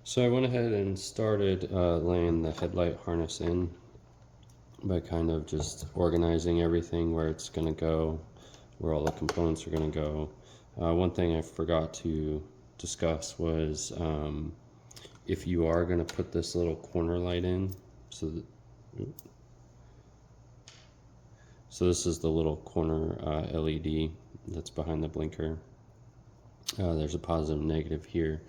So I went ahead and started laying the headlight harness in by kind of just organizing everything where it's going to go, where all the components are going to go. One thing I forgot to discuss was if you are going to put this little corner light in, so this is the little corner LED that's behind the blinker. There's a positive and negative here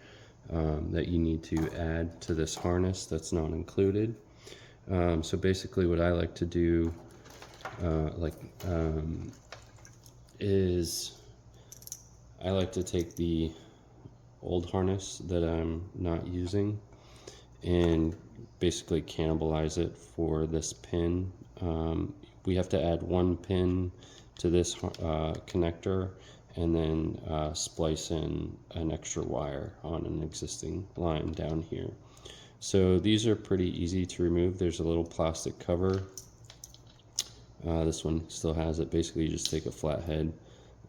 that you need to add to this harness that's not included. So basically what I like to do is I like to take the old harness that I'm not using and basically cannibalize it for this pin. We have to add one pin to this connector and then splice in an extra wire on an existing line down here. So these are pretty easy to remove. There's a little plastic cover. This one still has it. Basically you just take a flathead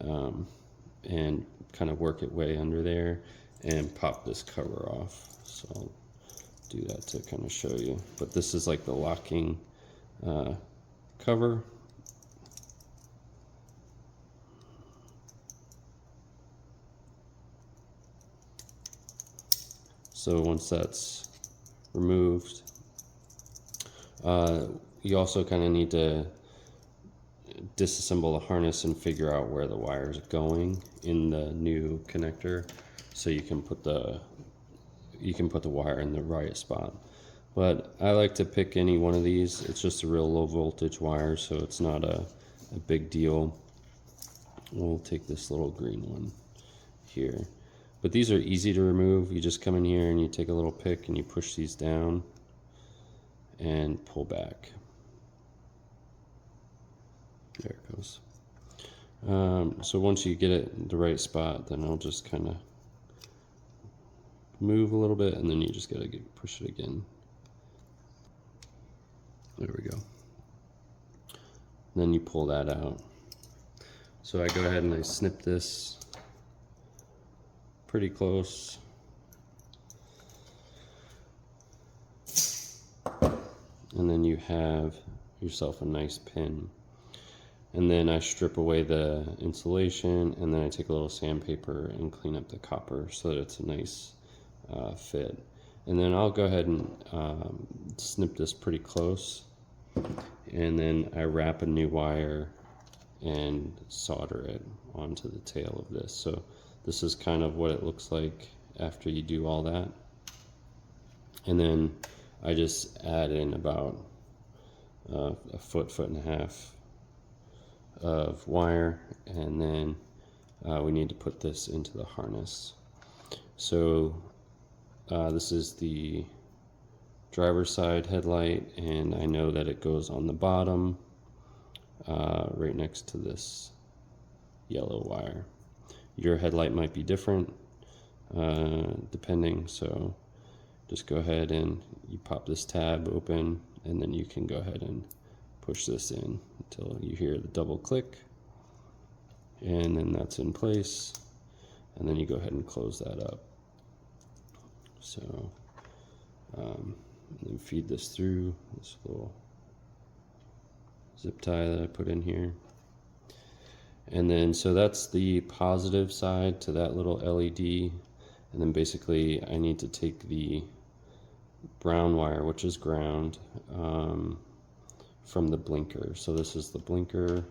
and kind of work it way under there and pop this cover off. So I'll do that to kind of show you. But this is like the locking cover. So once that's removed, you also kind of need to disassemble the harness and figure out where the wire is going in the new connector, so you can put the wire in the right spot. But I like to pick any one of these. It's just a real low voltage wire, so it's not a big deal. We'll take this little green one here. But these are easy to remove. You just come in here and you take a little pick and you push these down and pull back. There it goes. So once you get it in the right spot, then I'll just kind of move a little bit, and then you just gotta push it again. There we go. Then you pull that out. So I go ahead and I snip this pretty close. And then you have yourself a nice pin. And then I strip away the insulation, and then I take a little sandpaper and clean up the copper so that it's a nice fit. And then I'll go ahead and snip this pretty close, and then I wrap a new wire and solder it onto the tail of this. So this is kind of what it looks like after you do all that. And then I just add in about a foot and a half of wire, and then we need to put this into the harness. So this is the driver's side headlight, and I know that it goes on the bottom right next to this yellow wire. Your headlight might be different depending, so just go ahead and you pop this tab open, and then you can go ahead and push this in until you hear the double click, and then that's in place, and then you go ahead and close that up. So and then feed this through this little zip tie that I put in here. And then so that's the positive side to that little LED, and then basically I need to take the brown wire, which is ground, from the blinker. So this is the blinker,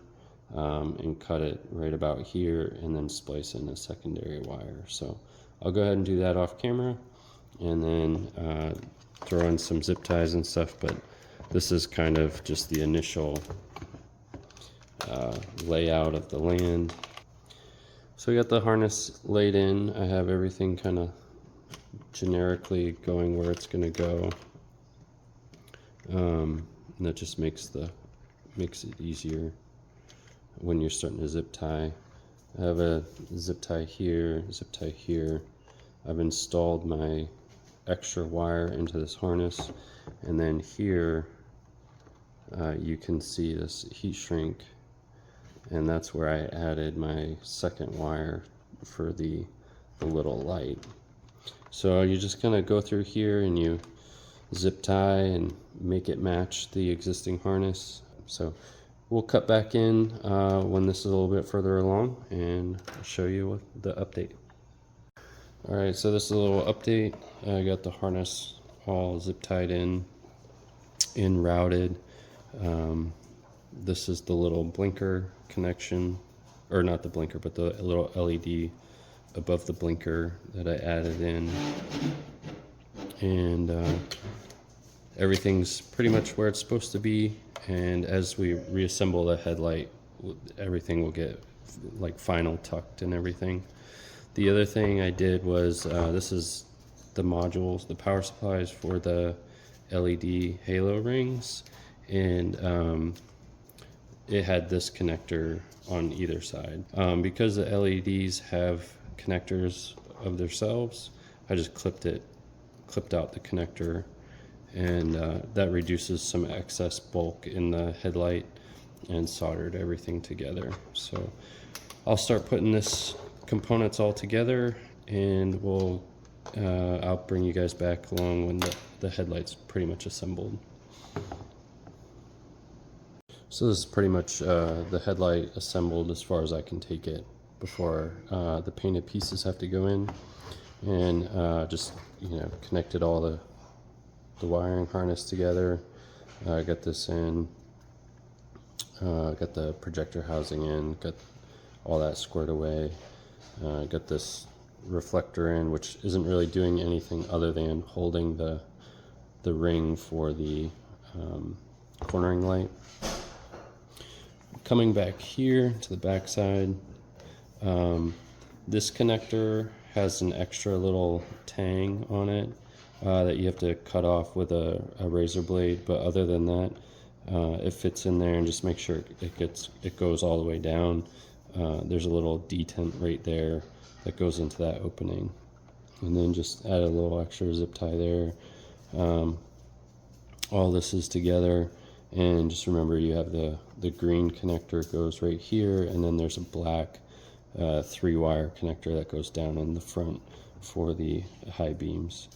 and cut it right about here, and then splice in a secondary wire. So I'll go ahead and do that off camera, and then throw in some zip ties and stuff, but this is kind of just the initial layout of the land. So I got the harness laid in. I have everything kind of generically going where it's going to go, and that just makes it easier when you're starting to zip tie. I have a zip tie here, zip tie here. I've installed my extra wire into this harness, and then here you can see this heat shrink, and that's where I added my second wire for the little light. So you're just gonna go through here and you zip tie and make it match the existing harness. So we'll cut back in when this is a little bit further along and I'll show you the update. All right, so this is a little update. I got the harness all zip tied in routed. This is the little blinker connection, or not the blinker, but the little LED above the blinker that I added in. And everything's pretty much where it's supposed to be. And as we reassemble the headlight, everything will get like final tucked and everything. The other thing I did was, this is the modules, the power supplies for the LED halo rings, and it had this connector on either side. Because the LEDs have connectors of themselves, I just clipped out the connector, and that reduces some excess bulk in the headlight and soldered everything together. So I'll start putting this components all together, and I'll bring you guys back along when the headlight's pretty much assembled. So this is pretty much the headlight assembled as far as I can take it before the painted pieces have to go in, and just connected all the wiring harness together. Got this in, got the projector housing in, got all that squared away. Got this reflector in, which isn't really doing anything other than holding the ring for the cornering light. Coming back here to the back side, this connector has an extra little tang on it that you have to cut off with a razor blade, but other than that, it fits in there, and just make sure it goes all the way down. There's a little detent right there that goes into that opening, and then just add a little extra zip tie there. All this is together, and just remember you have the green connector goes right here, and then there's a black 3-wire connector that goes down in the front for the high beams.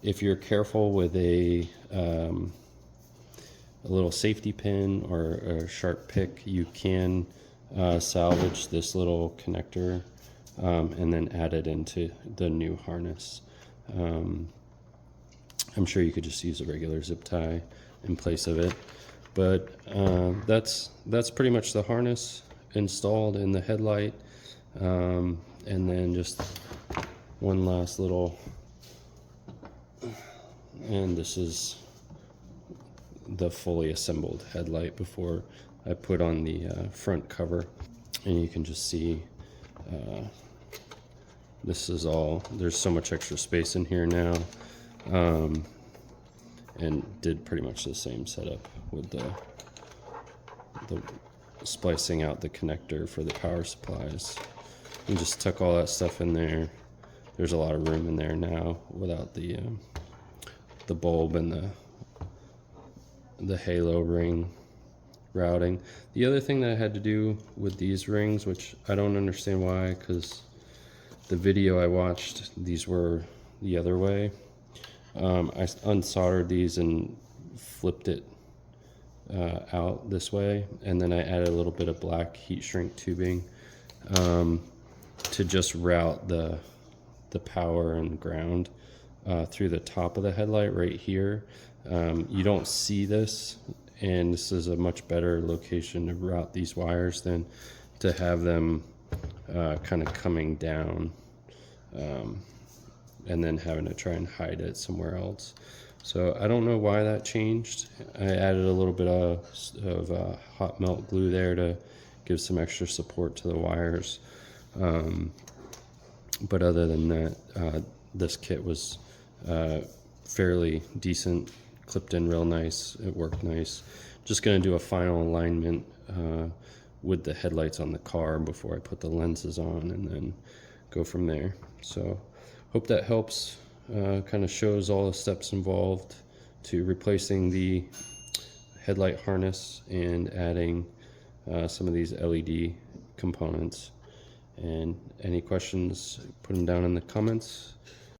If you're careful with a little safety pin or a sharp pick, you can salvage this little connector and then add it into the new harness. I'm sure you could just use a regular zip tie in place of it, but that's pretty much the harness installed in the headlight. And then just one last little, and this is the fully assembled headlight before I put on the front cover. And you can just see this is all, there's so much extra space in here now, and did pretty much the same setup with the splicing out the connector for the power supplies, and just tuck all that stuff in there. There's a lot of room in there now without the bulb and the halo ring routing. The other thing that I had to do with these rings, which I don't understand why, because the video I watched, these were the other way. I unsoldered these and flipped it out this way, and then I added a little bit of black heat shrink tubing to just route the power and ground through the top of the headlight right here. You don't see this, and this is a much better location to route these wires than to have them kind of coming down and then having to try and hide it somewhere else. So I don't know why that changed. I added a little bit of hot melt glue there to give some extra support to the wires. But other than that, this kit was fairly decent, clipped in real nice, it worked nice. Just gonna do a final alignment with the headlights on the car before I put the lenses on, and then go from there. So hope that helps, kind of shows all the steps involved to replacing the headlight harness and adding some of these LED components. And any questions, put them down in the comments.